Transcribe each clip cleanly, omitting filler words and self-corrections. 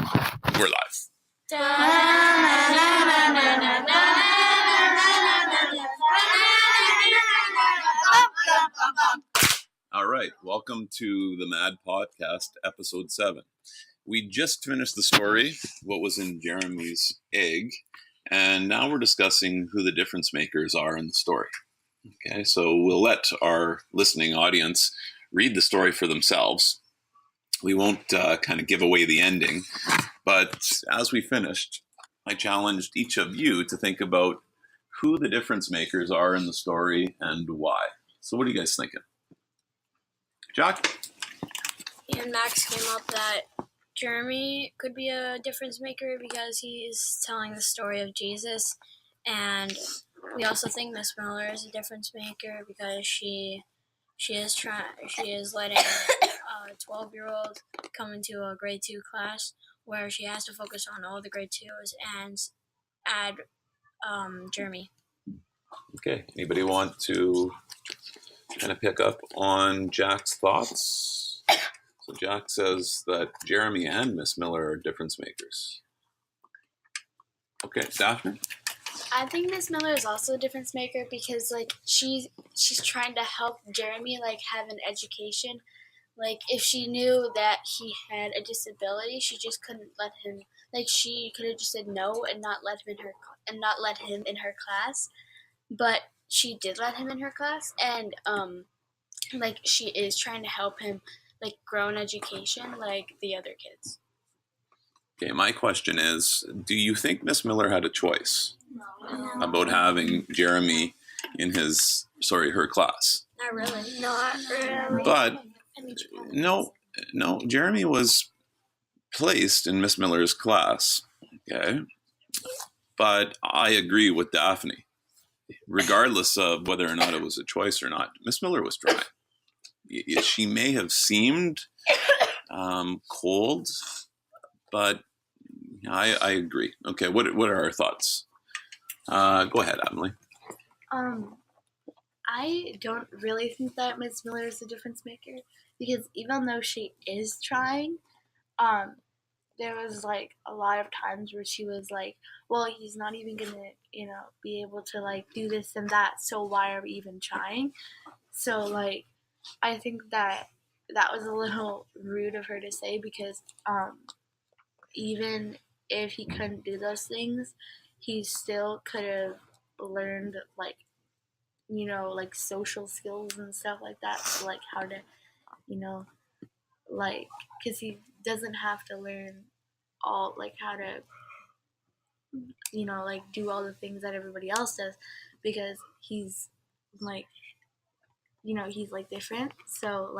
We're live. All right, welcome to the Mad Podcast, episode 7. We just finished the story, what was in Jeremy's egg, and now we're discussing who the difference makers are in the story. Okay, so we'll let our listening audience read the story for themselves. We won't kind of give away the ending, but as we finished, I challenged each of you to think about who the difference makers are in the story and why. So what are you guys thinking? Jack? And Max came up that Jeremy could be a difference maker because he's telling the story of Jesus, and we also think Miss Miller is a difference maker because she is letting a 12-year-old come into a grade 2 class where she has to focus on all the grade 2s and add Jeremy. Okay, anybody want to kind of pick up on Jack's thoughts? So Jack says that Jeremy and Miss Miller are difference makers. Okay, Daphne? I think Miss Miller is also a difference maker because she's trying to help Jeremy have an education. If she knew that he had a disability, she just couldn't let him. She could have just said no and not let him in her class, but she did let him in her class, and she is trying to help him grow in education like the other kids. Okay, my question is, do you think Miss Miller had a choice about having Jeremy in her class? Not really. Not really. But no, Jeremy was placed in Miss Miller's class. Okay, but I agree with Daphne. Regardless of whether or not it was a choice or not, Miss Miller was trying. She may have seemed cold, but I agree. Okay, what are our thoughts? Go ahead, Emily. I don't really think that Miss Miller is a difference maker because even though she is trying, there was a lot of times where she was well, he's not even gonna be able to do this and that, so why are we even trying? So I think that was a little rude of her to say because even if he couldn't do those things, he still could have learned social skills and stuff like that. So how to, because he doesn't have to learn all how to, do all the things that everybody else does because he's he's different. So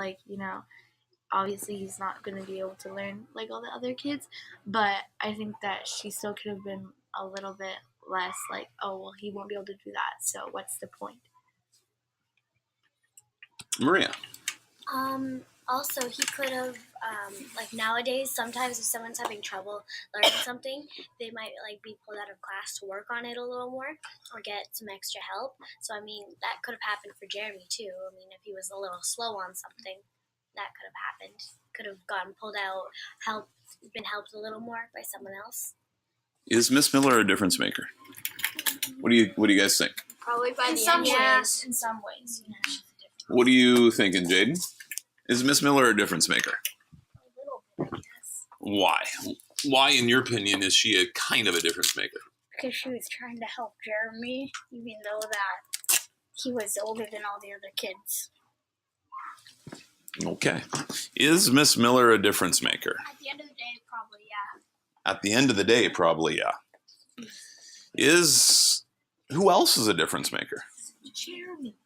obviously he's not going to be able to learn all the other kids, but I think that she still could have been a little bit less oh, well, he won't be able to do that, so what's the point? Maria? Also, he could have, nowadays, sometimes if someone's having trouble learning something, they might, be pulled out of class to work on it a little more or get some extra help. So, that could have happened for Jeremy, too. If he was a little slow on something, that could have happened. Could have gotten pulled out, been helped a little more by someone else. Is Miss Miller a difference maker? What do you guys think? Probably by in the some end. ways. In some ways, What are you thinking, Jaden? Is Miss Miller a difference maker? A little bit, I guess. Why? Why, in your opinion, is she a kind of a difference maker? Because she was trying to help Jeremy, even though that he was older than all the other kids. Okay. Is Miss Miller a difference maker? At the end of the day, probably, yeah. At the end of the day, probably, yeah. Who else is a difference maker? Jeremy.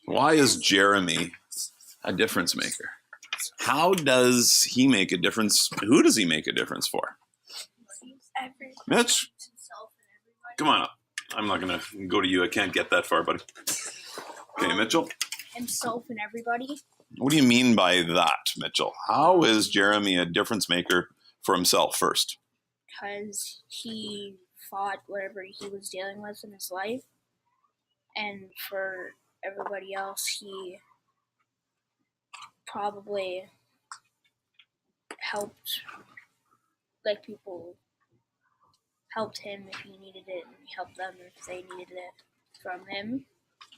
Why is Jeremy a difference maker? How does he make a difference? Who does he make a difference for? Mitch? Come on up. I'm not going to go to you. I can't get that far, buddy. Okay, Mitchell? Himself and everybody. What do you mean by that, Mitchell? How is Jeremy a difference maker for himself first? Because he fought whatever he was dealing with in his life. And for everybody else, he probably helped like people helped him if he needed it, and he helped them if they needed it from him.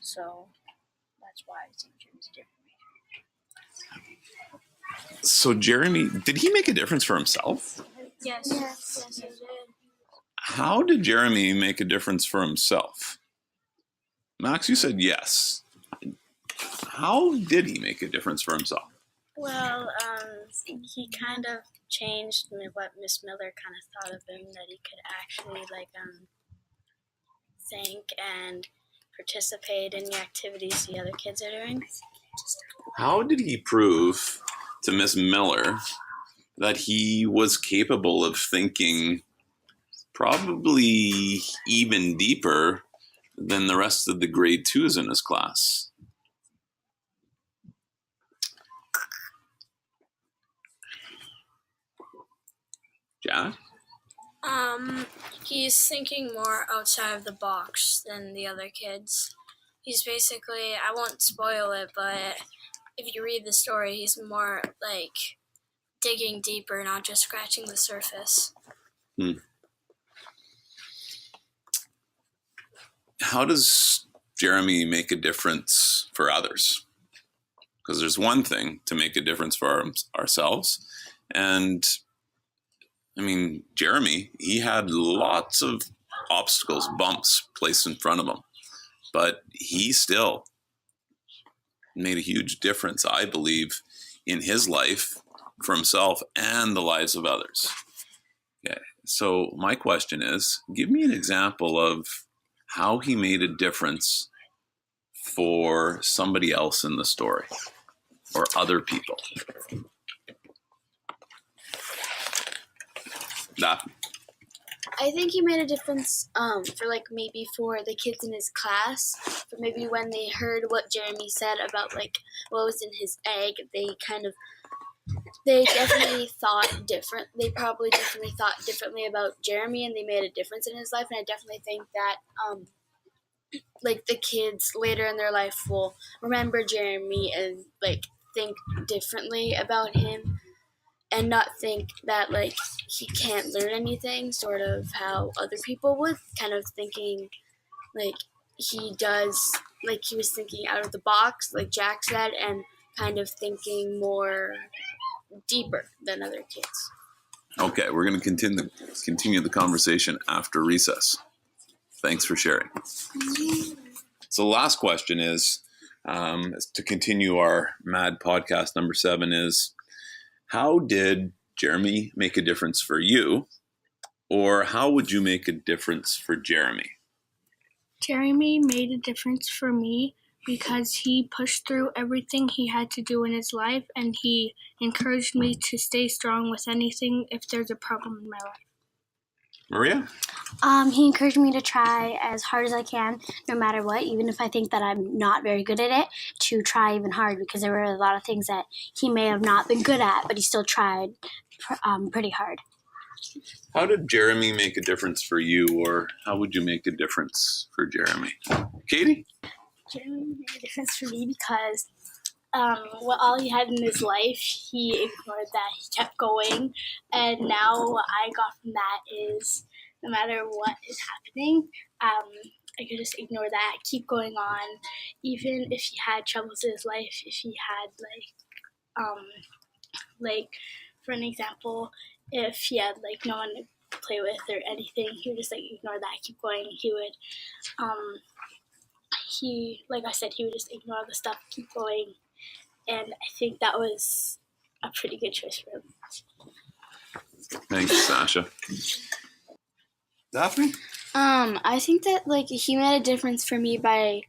So that's why I think Jeremy's different. So Jeremy, did he make a difference for himself? Yes. Yes, he did. How did Jeremy make a difference for himself? Max, you said yes. How did he make a difference for himself? Well, he kind of changed what Miss Miller kind of thought of him, that he could actually think and participate in the activities the other kids are doing. How did he prove to Miss Miller that he was capable of thinking probably even deeper than the rest of the grade 2s in his class? Jack? He's thinking more outside of the box than the other kids. He's basically, I won't spoil it, but if you read the story, he's more digging deeper, not just scratching the surface. How does Jeremy make a difference for others? Because there's one thing to make a difference for ourselves. And I mean, Jeremy, he had lots of obstacles, bumps placed in front of him, but he still made a huge difference, I believe, in his life for himself and the lives of others. Okay. So my question is, give me an example of how he made a difference for somebody else in the story or other people. Daphne. I think he made a difference for maybe for the kids in his class. But maybe when they heard what Jeremy said about what was in his egg, they definitely thought different. They probably definitely thought differently about Jeremy, and they made a difference in his life. And I definitely think that the kids later in their life will remember Jeremy and think differently about him. And not think that, he can't learn anything, sort of how other people would, kind of thinking, he does, he was thinking out of the box, like Jack said, and kind of thinking more deeper than other kids. Okay, we're going to continue the conversation after recess. Thanks for sharing. So the last question is, to continue our MAD podcast number 7 is, how did Jeremy make a difference for you? Or how would you make a difference for Jeremy? Jeremy made a difference for me because he pushed through everything he had to do in his life, and he encouraged me to stay strong with anything if there's a problem in my life. Maria? He encouraged me to try as hard as I can, no matter what, even if I think that I'm not very good at it, to try even hard, because there were a lot of things that he may have not been good at, but he still tried pretty hard. How did Jeremy make a difference for you, or how would you make a difference for Jeremy? Katie? Jeremy made a difference for me because all he had in his life, he ignored that. He kept going. And now what I got from that is no matter what is happening, I could just ignore that, keep going on. Even if he had troubles in his life, if he had for an example, if he had no one to play with or anything, he would just ignore that, keep going. He would like I said, he would just ignore the stuff, keep going. And I think that was a pretty good choice for him. Thanks, Sasha. Daphne? I think that he made a difference for me by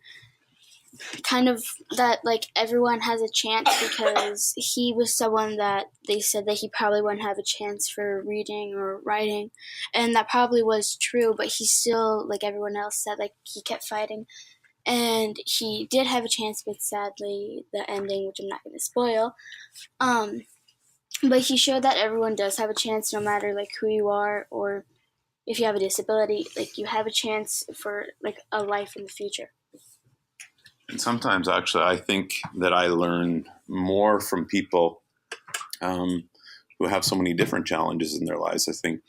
kind of that everyone has a chance, because he was someone that they said that he probably wouldn't have a chance for reading or writing, and that probably was true, but he still, like everyone else said, he kept fighting. And he did have a chance, but sadly, the ending, which I'm not going to spoil. But he showed that everyone does have a chance, no matter who you are, or if you have a disability. You have a chance for a life in the future. And sometimes, actually, I think that I learn more from people who have so many different challenges in their lives, I think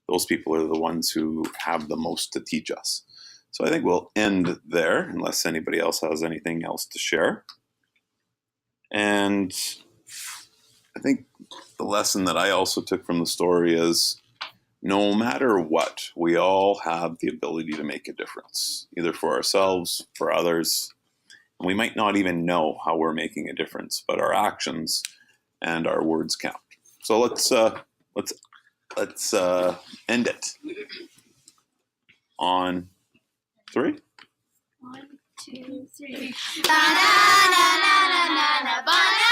those people are the ones who have the most to teach us. So I think we'll end there unless anybody else has anything else to share. And I think the lesson that I also took from the story is no matter what, we all have the ability to make a difference, either for ourselves, for others. And we might not even know how we're making a difference, but our actions and our words count. So let's end it on 3. 1, 2, 3. Banana, banana, banana.